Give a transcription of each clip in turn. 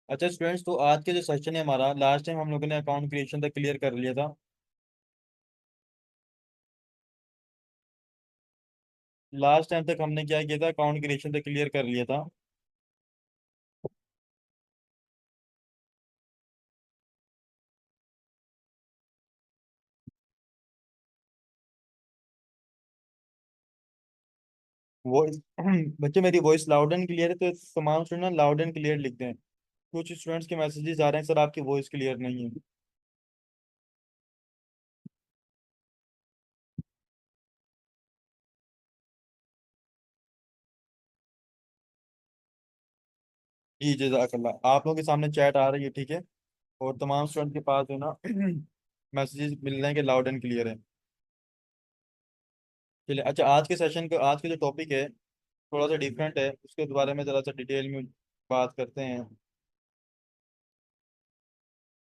अच्छा स्टूडेंट्स, तो आज के जो सेशन है हमारा, लास्ट टाइम हम लोगों ने अकाउंट क्रिएशन तक क्लियर कर लिया था। लास्ट टाइम तक हमने क्या किया था, अकाउंट क्रिएशन तक क्लियर कर लिया था। वॉइस बच्चे मेरी वॉइस लाउड एंड क्लियर है, तो तमाम स्टूडेंट लाउड एंड क्लियर लिखते हैं। कुछ स्टूडेंट्स के मैसेजेस आ रहे हैं, सर आपकी वॉइस क्लियर नहीं है। जी जज़ाकल्लाह, आप लोगों के सामने चैट आ रही है, ठीक है। और तमाम स्टूडेंट के पास है ना मैसेजेस मिल रहे हैं कि लाउड एंड क्लियर है। चलिए, अच्छा आज के सेशन का, आज के जो टॉपिक है थोड़ा सा डिफरेंट है, उसके बारे में ज़रा सा डिटेल में बात करते हैं।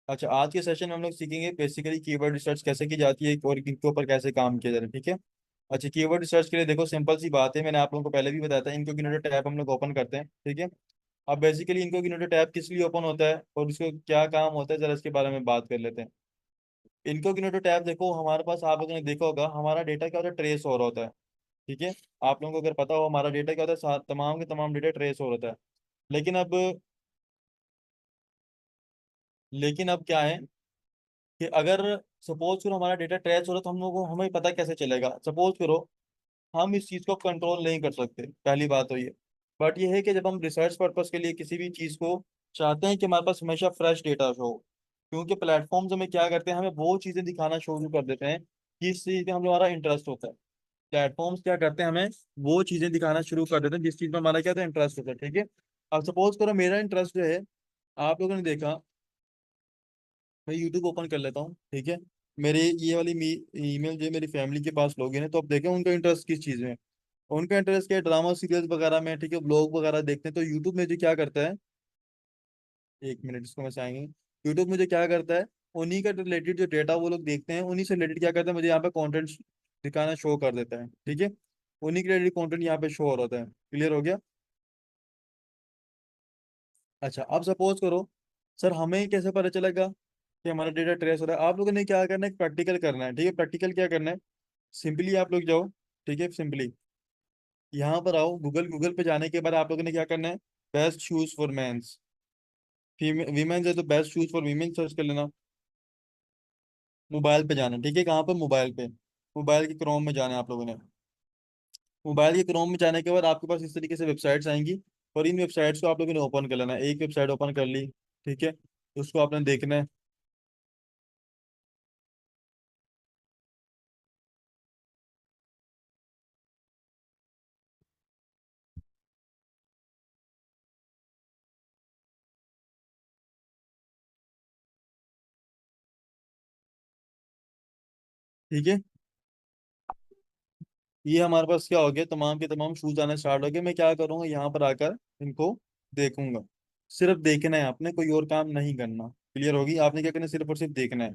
अच्छा, आज के सेशन में हम लोग सीखेंगे बेसिकली कीवर्ड रिसर्च कैसे की जाती है और इनके ऊपर कैसे काम किया जाता है, ठीक है। अच्छा, कीवर्ड रिसर्च के लिए देखो सिंपल सी बात है, मैंने आप लोगों को पहले भी बताया था, इनकोग्निटो टैब हम लोग ओपन करते हैं, ठीक है। अब बेसिकली इनकोग्निटो टैब किस लिए ओपन होता है और इसको क्या काम होता है, जरा इसके बारे में बात कर लेते हैं। इनकोग्निटो टैब देखो, हमारे पास आप लोगों ने देखा होगा हमारा डेटा क्या होता है, ट्रेस हो रहा होता है, ठीक है। आप लोगों को अगर पता हो हमारा डेटा क्या होता है, तमाम के तमाम डेटा ट्रेस हो रहा होता है। लेकिन अब लेकिन अब क्या है कि अगर सपोज करो हमारा डेटा ट्रेस हो रहा है, तो हम लोगों को हमें पता कैसे चलेगा। सपोज करो हम इस चीज़ को कंट्रोल नहीं कर सकते, पहली बात तो ये। बट ये है कि जब हम रिसर्च पर्पस के लिए किसी भी चीज़ को चाहते हैं कि हमारे पास हमेशा फ्रेश डेटा हो, क्योंकि प्लेटफॉर्म्स हमें क्या करते हैं, हमें वो चीज़ें दिखाना शुरू कर देते हैं जिस चीज़ में हमारा इंटरेस्ट होता है। प्लेटफॉर्म्स क्या करते हैं, हमें वो चीज़ें दिखाना शुरू कर देते हैं जिस चीज़ में हमारा क्या होता है, इंटरेस्ट होता है, ठीक है। अब सपोज करो मेरा इंटरेस्ट जो है, आप लोगों ने देखा, मैं यूट्यूब ओपन कर लेता हूँ, ठीक है। मेरे ये वाली ईमेल जो है मेरी फैमिली के पास लॉगिन है, तो अब देखें उनका इंटरेस्ट किस चीज़ में है। उनका इंटरेस्ट क्या है, ड्रामा सीरियल्स वगैरह में, ठीक है, ब्लॉग वगैरह देखते हैं। तो यूट्यूब में जो क्या करता है, एक मिनट इसको मैं चाहेंगे, यूट्यूब में जो क्या करता है, उन्हीं का रिलेटेड जो डेटा वो लोग देखते हैं, उन्हीं से रिलेटेड क्या करता है, मुझे यहाँ पे कंटेंट दिखाना शो कर देता है, ठीक है। उन्हीं के रिलेटेड कंटेंट यहाँ पे शो हो रहा है। क्लियर हो गया। अच्छा, अब सपोज करो सर हमें कैसे पता चलेगा कि हमारा डेटा ट्रेस हो रहा है। आप लोगों ने क्या करना है, प्रैक्टिकल करना है, ठीक है। प्रैक्टिकल क्या करना है, सिंपली आप लोग जाओ, ठीक है, सिंपली यहाँ पर आओ, गूगल गूगल पे जाने के बाद आप लोगों ने क्या करना है, best shoes for men's, women's है तो best shoes for women search कर लेना। मोबाइल पे जाना, ठीक है, कहाँ पर, मोबाइल पे, मोबाइल के क्रोम में जाना है आप लोगों ने। मोबाइल के क्रोम में जाने के बाद आपके पास इस तरीके से वेबसाइट्स आएंगी, और इन वेबसाइट्स को आप लोगों ने ओपन कर लेना है। एक वेबसाइट ओपन कर ली, ठीक है, उसको आपने देखना है, ठीक है। ये हमारे पास क्या हो गया, तमाम के तमाम शूज आने स्टार्ट हो गए। मैं क्या करूंगा, यहाँ पर आकर इनको देखूंगा। सिर्फ देखना है आपने, कोई और काम नहीं करना। क्लियर होगी, आपने क्या करना है, सिर्फ और सिर्फ देखना है।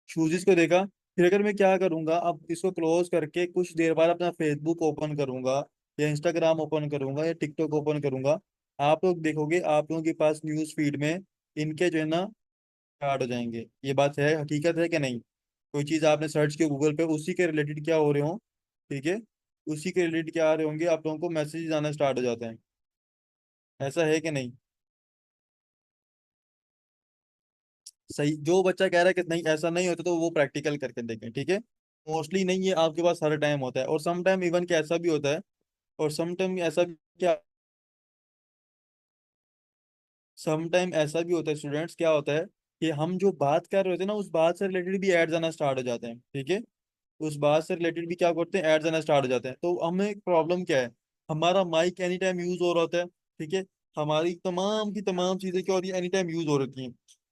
शूज को देखा, फिर अगर मैं क्या करूंगा, अब इसको क्लोज करके कुछ देर बाद अपना फेसबुक ओपन करूंगा, या इंस्टाग्राम ओपन करूंगा, या टिकटॉक ओपन करूंगा। आप लोग देखोगे आप लोगों के पास न्यूज फीड में इनके जो है ना स्टार्ट हो जाएंगे। ये बात है, हकीकत है कि नहीं। कोई चीज़ आपने सर्च किया गूगल पे, उसी के रिलेटेड क्या हो रहे हो, ठीक है, उसी के रिलेटेड क्या आ रहे होंगे, आप लोगों को मैसेज आना स्टार्ट हो जाते हैं। ऐसा है कि नहीं। सही, जो बच्चा कह रहा है कि नहीं ऐसा नहीं होता, तो वो प्रैक्टिकल करके देखें, ठीक है। मोस्टली नहीं, ये आपके पास हर टाइम होता है, और सम टाइम इवन कि ऐसा भी होता है, और सम टाइम ऐसा भी क्या, सम टाइम ऐसा भी होता है स्टूडेंट्स, क्या होता है कि हम जो बात कर रहे होते हैं ना, उस बात से रिलेटेड भी एड्स आना स्टार्ट हो जाते हैं, ठीक है। उस बात से रिलेटेड भी क्या करते हैं, एड्स आना स्टार्ट हो जाते हैं। तो हमें एक प्रॉब्लम क्या है, हमारा माइक एनी टाइम यूज हो रहा होता है, ठीक है। हमारी तमाम की तमाम चीजें क्या होती है, एनी टाइम यूज हो रही हैं।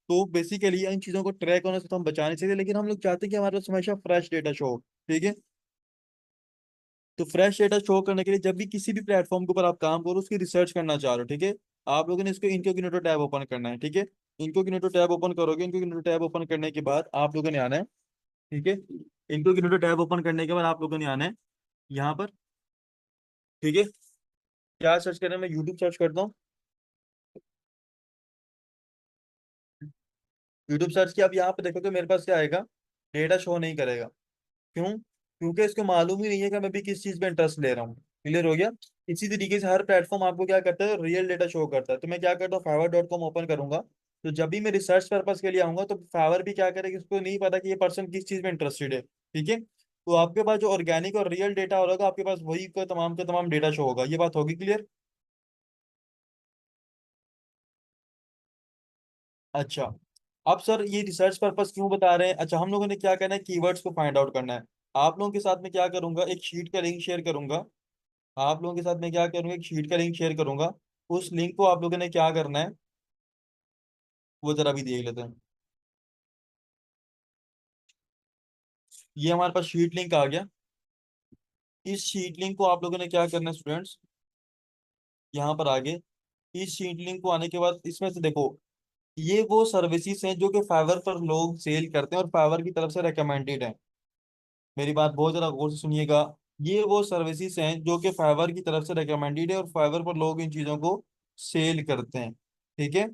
तो बेसिकली इन चीजों को ट्रैक होने से तो हम बचा नहीं सकते, लेकिन हम लोग चाहते हैं कि हमारे पास हमेशा फ्रेश डेटा शो हो, ठीक है। तो फ्रेश डेटा शो करने के लिए जब भी किसी भी प्लेटफॉर्म के ऊपर आप काम करो, उसकी रिसर्च करना चाह रहे हो, ठीक है, आप लोगों ने इसको इनकोग्निटो टैब ओपन करना है, ठीक है। इनकोग्निटो टैब ओपन करोगे, इनकोग्निटो टैब ओपन करने के बाद आप लोगों ने आना है, ठीक है। इनकोग्निटो टैब ओपन करने के बाद आप लोगों ने आना है यहाँ पर, ठीक है। क्या सर्च करना है, मैं यूट्यूब सर्च करता हूँ, यूट्यूब सर्च किया, अब यहाँ पे देखो कि मेरे पास क्या आएगा, डेटा शो नहीं करेगा। क्यों? क्योंकि इसको मालूम ही नहीं है कि मैं भी किस चीज पे इंटरेस्ट ले रहा हूँ। क्लियर हो गया? इसी तरीके से हर प्लेटफॉर्म आपको क्या करता है, रियल डेटा शो करता है। तो मैं क्या करता हूँ, fiverr.com ओपन करूंगा, तो जब भी मैं रिसर्च पर्पज के लिए आऊंगा तो फाइवर भी क्या करेगा, इसको नहीं पता कि ये पर्सन किस चीज में इंटरेस्टेड है। ठीक है? तो आपके पास जो ऑर्गेनिक और रियल डेटा होगा, आपके पास वही का तमाम डेटा शो होगा। ये बात होगी क्लियर? अच्छा, अब सर ये रिसर्च पर्पस क्यों बता रहे हैं? अच्छा, हम लोगों ने क्या करना है, कीवर्ड्स को फाइंड आउट करना है। आप लोगों के साथ में क्या करूंगा, एक शीट का लिंक शेयर करूंगा। आप लोगों के साथ मैं क्या करूंगा, एक शीट का लिंक शेयर करूंगा। उस लिंक को आप लोगों ने क्या करना है, वो जरा भी देख लेते हैं। ये हमारे पास शीट लिंक आ गया। इस शीट लिंक को आप लोगों ने क्या करना है स्टूडेंट्स, यहाँ पर आगे, इस शीट लिंक को आने के बाद इसमें से देखो, ये वो सर्विसेज हैं जो कि फाइवर पर लोग सेल करते हैं और फाइवर की तरफ से रिकमेंडेड है। मेरी बात बहुत जरा गौर से सुनिएगा। ये वो सर्विसेज हैं जो कि फाइवर की तरफ से रिकमेंडेड है और फाइवर पर लोग इन चीज़ों को सेल करते हैं। ठीक है?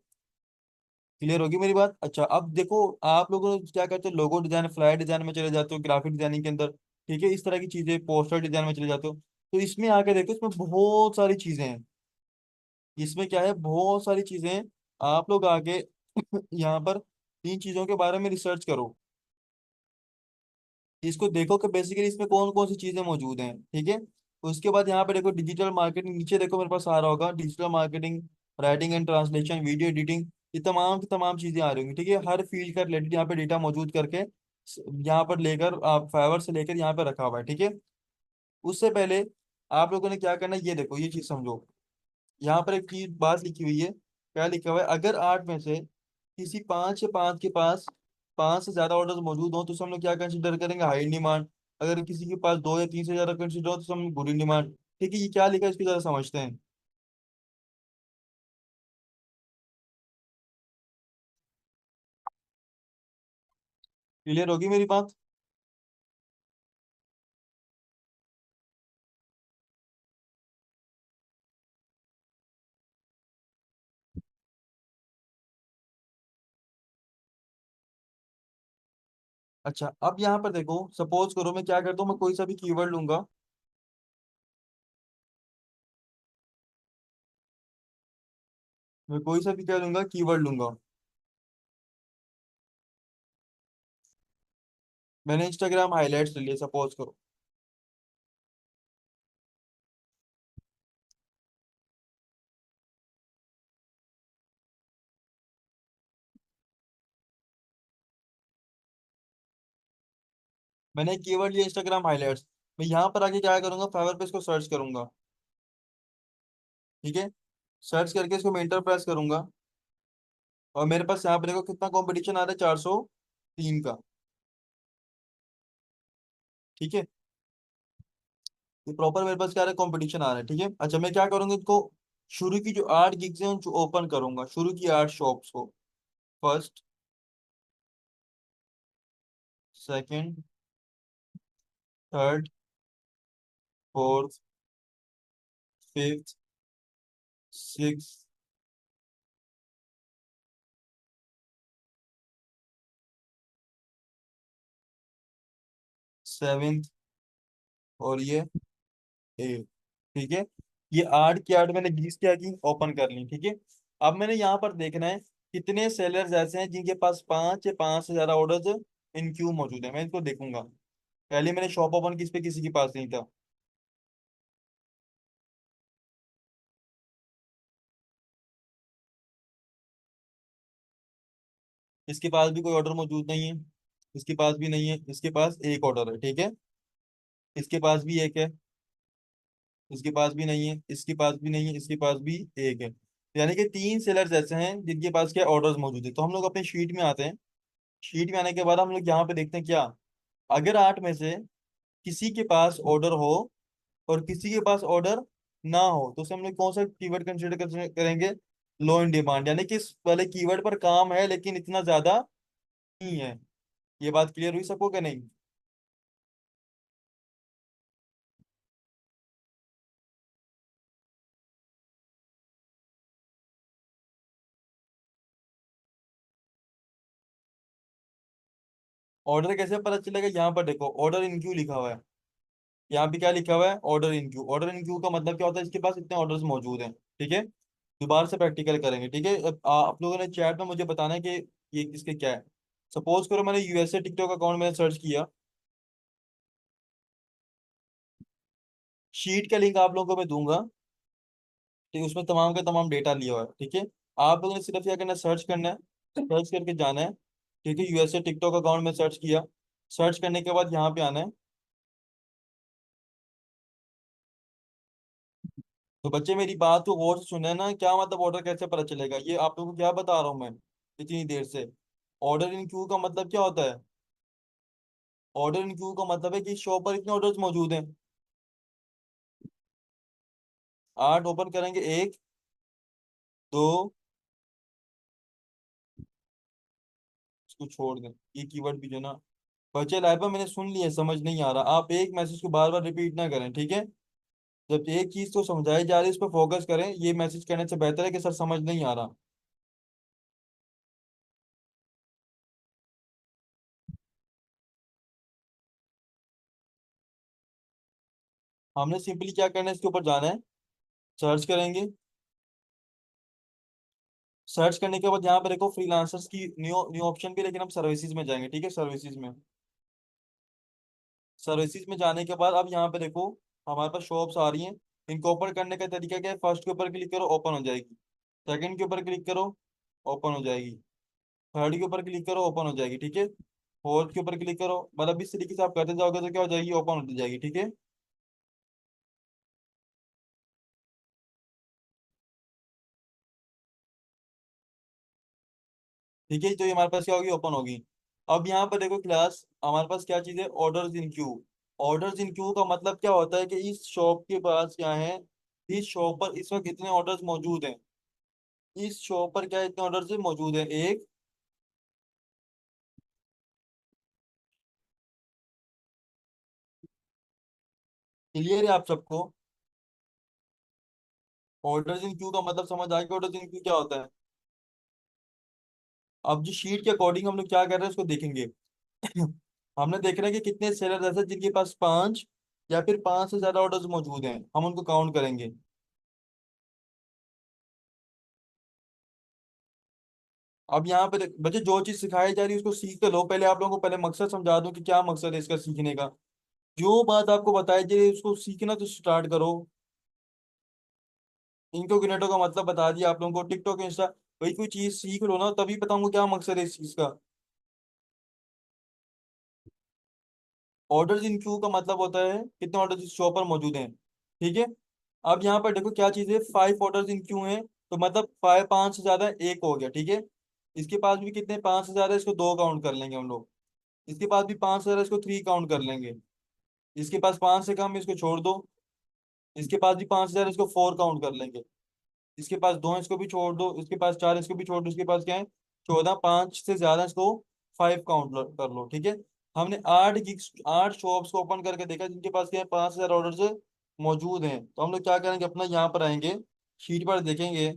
क्लियर होगी मेरी बात? अच्छा, अब देखो, आप लोगों क्या करते हो, लोगो डिजाइन, फ्लायर डिजाइन में चले जाते हो, ग्राफिक डिजाइनिंग के अंदर। ठीक है? इस तरह की चीजें, पोस्टर डिजाइन में चले जाते हो। तो इसमें आके देखो, इसमें बहुत सारी चीजें हैं। इसमें क्या है, बहुत सारी चीजें हैं। आप लोग आगे यहाँ पर तीन चीजों के बारे में रिसर्च करो। इसको देखो कि बेसिकली इसमें कौन कौन सी चीजें मौजूद हैं। ठीक है? उसके बाद यहाँ पे देखो, डिजिटल मार्केटिंग, नीचे देखो मेरे पास आ रहा होगा, digital marketing, writing and translation, video editing. ये तमाम की तमाम चीजें आ रही होंगी। ठीक है? हर फील्ड का रिलेटेड यहाँ पे डेटा मौजूद करके यहाँ पर लेकर, आप फाइवर से लेकर यहाँ पे रखा हुआ है। ठीक है? उससे पहले आप लोगों ने क्या करना है, ये देखो, ये चीज समझो। यहाँ पर एक चीज बात लिखी हुई है। क्या लिखा हुआ है, अगर आठ में से किसी पांच या पांच के पास पांच से ज्यादा ऑर्डर मौजूद हो तो उसे हम लोग क्या कंसिडर करेंगे, हाई डिमांड। अगर किसी के पास दो या तीन से ज्यादा कंसिडर हो तो हम बुरी डिमांड। ठीक है? ये क्या लिखा है, इसको जरा समझते हैं। क्लियर होगी मेरी बात? अच्छा, अब यहाँ पर देखो, सपोज करो मैं क्या करता हूँ, मैं कोई सा भी कीवर्ड लूंगा। मैं कोई सा भी क्या लूंगा, कीवर्ड लूंगा। मैंने इंस्टाग्राम हाईलाइट्स ले लिया, सपोज करो। मैंने कीवर्ड लिया इंस्टाग्राम हाईलाइट्स। मैं यहाँ पर आके क्या करूंगा, फाइवर पे इसको सर्च करूंगा। ठीक है? सर्च करके इसको मैं इंटर प्रेस करूंगा। और मेरे पास यहाँ पे देखो कितना कंपटीशन आ रहा है, 403 का। ठीक है? ये प्रॉपर मेरे पास क्या आ रहा है, कंपटीशन आ रहा है। ठीक है? अच्छा, मैं क्या करूंगा, इसको शुरू की जो 8 गिग्स हैं उनको ओपन करूंगा, शुरू की 8 शॉप्स को। First, second, third, fourth, fifth, six, seventh, और ये एट। ठीक है? ये 8 की 8 मैंने 20 क्या की, ओपन कर ली। ठीक है? अब मैंने यहाँ पर देखना है कितने सेलर्स ऐसे हैं जिनके पास पांच या पांच से ज्यादा ऑर्डर्स इन क्यू मौजूद है। मैं इसको देखूंगा। पहले मैंने शॉप ओपन की, इस पे किसी के पास नहीं था। इसके पास भी कोई ऑर्डर मौजूद नहीं है। इसके पास भी नहीं है। इसके पास एक ऑर्डर है। ठीक है? इसके पास भी एक है। इसके पास भी नहीं है। इसके पास भी नहीं है। इसके पास भी एक है। यानी कि तीन सेलर्स ऐसे हैं जिनके पास क्या ऑर्डर्स मौजूद है। तो हम लोग अपने शीट में आते हैं। शीट में आने के बाद हम लोग यहाँ पे देखते हैं क्या, अगर 8 में से किसी के पास ऑर्डर हो और किसी के पास ऑर्डर ना हो तो उसे हम लोग कौन सा कीवर्ड कंसिडर करेंगे, लो इन डिमांड। यानी कि इस वाले कीवर्ड पर काम है लेकिन इतना ज्यादा नहीं है। ये बात क्लियर हुई सबको कि नहीं? ऑर्डर कैसे पता चलेगा? यहाँ पर देखो ऑर्डर इन क्यू लिखा हुआ है। यहाँ पे क्या लिखा हुआ है? Order in Q. Order in Q का मतलब क्या होता है? इसके पास इतने ऑर्डर्स मौजूद हैं। ठीक है, दोबारा से प्रैक्टिकल करेंगे। ठीक है, अब आप लोगों ने चैट में मुझे बताना है कि ये किसके क्या है। सपोज करो मैंने यूएसए टिकटॉक अकाउंट में सर्च किया। शीट का लिंक आप लोगों को मैं दूंगा। ठीक है, उसमें तमाम का तमाम डेटा लिया हुआ है। ठीक है, आप लोगों ने सिर्फ क्या करना है, सर्च करना है, सर्च करके जाना है। ठीक है, यूएसए टिकटॉक अकाउंट में सर्च किया। सर्च करने के बाद यहाँ पे आना है। तो बच्चे मेरी बात को गौर से सुने ना, क्या मतलब ऑर्डर कैसे पता चलेगा, ये आप लोगों को क्या बता रहा हूँ मैं इतनी देर से। ऑर्डर इन क्यू का मतलब क्या होता है? ऑर्डर इन क्यू का मतलब है कि शॉप पर इतने ऑर्डर्स मौजूद हैं। 8 ओपन करेंगे, एक, दो, इसको छोड़ दें, ये कीवर्ड भी जो ना। बच्चे लाइव में मैंने सुन लिया, समझ नहीं आ रहा, आप एक मैसेज को बार बार रिपीट ना करें। ठीक है, जब एक चीज तो समझाई जा रही है उस पर फोकस करें, ये मैसेज कहने से बेहतर है कि सर समझ नहीं आ रहा। हमने सिंपली क्या करना है, इसके ऊपर जाना है, सर्च करेंगे। सर्च करने के बाद यहाँ पर देखो फ्रीलांसर्स की न्यू न्यू ऑप्शन भी, लेकिन हम सर्विसेज में जाएंगे। ठीक है, सर्विसेज में, सर्विसेज में जाने के बाद अब यहाँ पे देखो हमारे पास शॉप्स आ रही हैं। इनको ओपन करने का तरीका क्या है? फर्स्ट के ऊपर क्लिक करो, ओपन हो जाएगी। सेकंड के ऊपर क्लिक करो, ओपन हो जाएगी। थर्ड के ऊपर क्लिक करो, ओपन हो जाएगी। ठीक है, फोर्थ के ऊपर क्लिक करो, मतलब इस तरीके से आप करते जाओगे तो क्या हो जाएगी, ओपन होती जाएगी। ठीक है, ठीक है, तो ये हमारे पास क्या होगी, ओपन होगी। अब यहाँ पर देखो क्लास, हमारे पास क्या चीज़ है, ऑर्डर्स इन क्यू। ऑर्डर्स इन क्यू का मतलब क्या होता है कि इस शॉप के पास क्या है, इस शॉप पर इस वक्त कितने ऑर्डर्स मौजूद हैं। इस शॉप पर क्या इतने ऑर्डर्स मौजूद हैं, एक। क्लियर है आप सबको? ऑर्डर्स इन क्यू का मतलब समझ आ गया, ऑर्डर्स इन क्यू क्या होता है? अब जो शीट के अकॉर्डिंग हम लोग क्या कर रहे हैं उसको देखेंगे। हमने देखना है कि कितने सेलर ऐसे हैं जिनके पास पांच या फिर पांच से ज्यादा ऑर्डर्स मौजूद हैं, हम उनको काउंट करेंगे। अब यहाँ पे बच्चे जो चीज सिखाई जा रही है उसको सीख के लो। पहले आप लोगों को पहले मकसद समझा दूं कि क्या मकसद है इसका सीखने का। जो बात आपको बताई जा रही है उसको सीखना तो स्टार्ट करो। इनकोग्निटो का मतलब बता दिया आप लोगों को, टिकटॉक इंस्टा। भाई कोई चीज सीख लो ना, तभी बताऊंगा क्या मकसद है इस चीज का। ऑर्डर्स इन क्यू का मतलब होता है कितने ऑर्डर्स इस शॉप पर मौजूद हैं। ठीक है, अब यहाँ पर देखो क्या चीज है, 5 ऑर्डर्स इन क्यू हैं, तो मतलब फाइव, पांच से ज्यादा एक हो गया। ठीक है, इसके पास भी कितने, पांच से ज्यादा, इसको दो काउंट कर लेंगे हम लोग। इसके पास भी पांच से ज्यादा, इसको थ्री काउंट कर लेंगे। इसके पास पांच से कम, इसको छोड़ दो। इसके पास भी पांच से ज्यादा, इसको फोर काउंट कर लेंगे। इसके पास दो है, इसको भी छोड़ दो। इसके पास चार, इसको भी छोड़ दो। इसके पास क्या है, 14। पांच से ज्यादा, इसको फाइव काउंट कर लो। ठीक है, हमने 8 गिग्स, 8 शॉप्स को ओपन करके देखा जिनके पास क्या है, 5,000 ऑर्डर मौजूद हैं। तो हम लोग क्या करेंगे, अपना यहाँ पर आएंगे, शीट पर देखेंगे।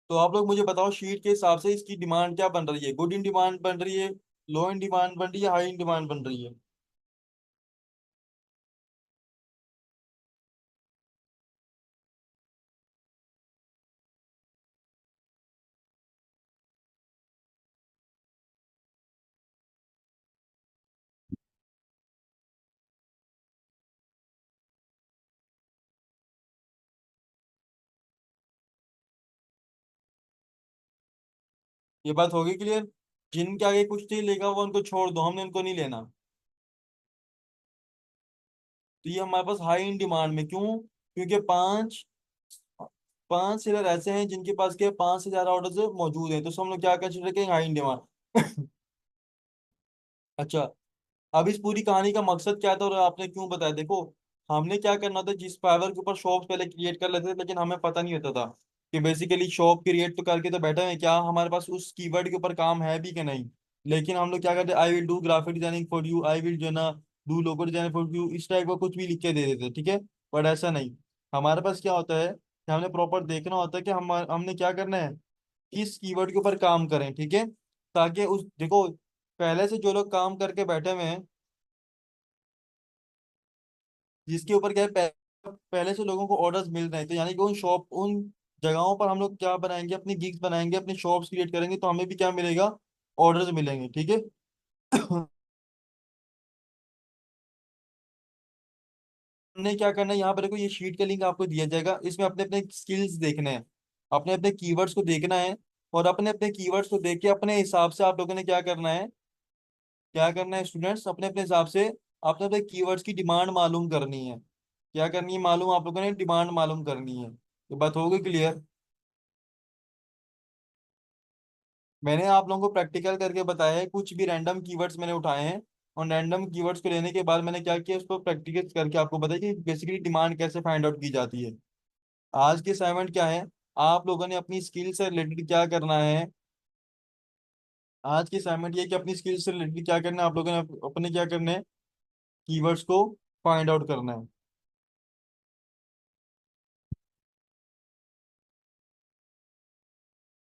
तो आप लोग मुझे बताओ शीट के हिसाब से इसकी डिमांड क्या बन रही है, गुड इन डिमांड बन रही है, लो इन डिमांड बन रही है, हाई इन डिमांड बन रही है? ये बात होगी क्लियर? जिनके आगे कुछ नहीं लिखा हुआ उनको छोड़ दो, हमने उनको नहीं लेना। तो ये हमारे पास हाई इन डिमांड में क्यों? क्योंकि पांच पांच सेलर ऐसे हैं जिनके पास के पांच से ज्यादा ऑर्डर मौजूद हैं, तो हम लोग क्या कंसिडर करेंगे, हाई इन डिमांड। अच्छा, अब इस पूरी कहानी का मकसद क्या था और आपने क्यों बताया? देखो, हमने क्या करना था, जिस फाइवर के ऊपर शॉप पहले क्रिएट कर लेते थे, लेकिन हमें पता नहीं होता था कि बेसिकली शॉप क्रिएट तो करके तो बैठे हैं, क्या हमारे पास उस कीवर्ड के ऊपर काम है भी कि नहीं। लेकिन हम लोग क्या करते, I will do graphic designing for you, I will जो ना do logo design for you, इस टाइप का कुछ भी लिख के दे देते। ठीक है, बट ऐसा नहीं। हमारे पास क्या होता है कि हमने प्रॉपर देखना होता है कि हमने क्या करना है, किस कीवर्ड के ऊपर काम करें। ठीक है, ताकि उस देखो, पहले से जो लोग काम करके बैठे हुए हैं, जिसके ऊपर क्या है, पहले से लोगों को ऑर्डर्स मिल रहे हैं, तो यानी कि उन जगहों पर हम लोग क्या बनाएंगे, अपनी गिग्स बनाएंगे, अपनी शॉप्स क्रिएट करेंगे, तो हमें भी क्या मिलेगा, ऑर्डर्स मिलेंगे, ठीक है। हमने क्या करना है, यहाँ पर देखो ये शीट का लिंक आपको दिया जाएगा, इसमें अपने अपने स्किल्स देखने हैं, अपने अपने कीवर्ड्स को देखना है, और अपने अपने कीवर्ड्स को देख के अपने हिसाब से आप लोगों ने क्या करना है, क्या करना है स्टूडेंट्स, अपने अपने हिसाब से अपने अपने कीवर्ड्स की डिमांड मालूम करनी है। क्या करनी है मालूम, आप लोगों ने डिमांड मालूम करनी है। ये बात होगी क्लियर। मैंने आप लोगों को प्रैक्टिकल करके बताया है, कुछ भी रैंडम कीवर्ड्स मैंने उठाए हैं, और रैंडम कीवर्ड्स को लेने के बाद मैंने क्या किया, उसको प्रैक्टिकल करके आपको बताया कि बेसिकली डिमांड कैसे फाइंड आउट की जाती है। आज के असाइनमेंट क्या है, आप लोगों ने अपनी स्किल से रिलेटेड क्या करना है, आज की असाइनमेंट ये कि अपनी स्किल से रिलेटेड क्या करना है, आप लोगों ने अपने क्या करना है, कीवर्ड्स को फाइंड आउट करना है।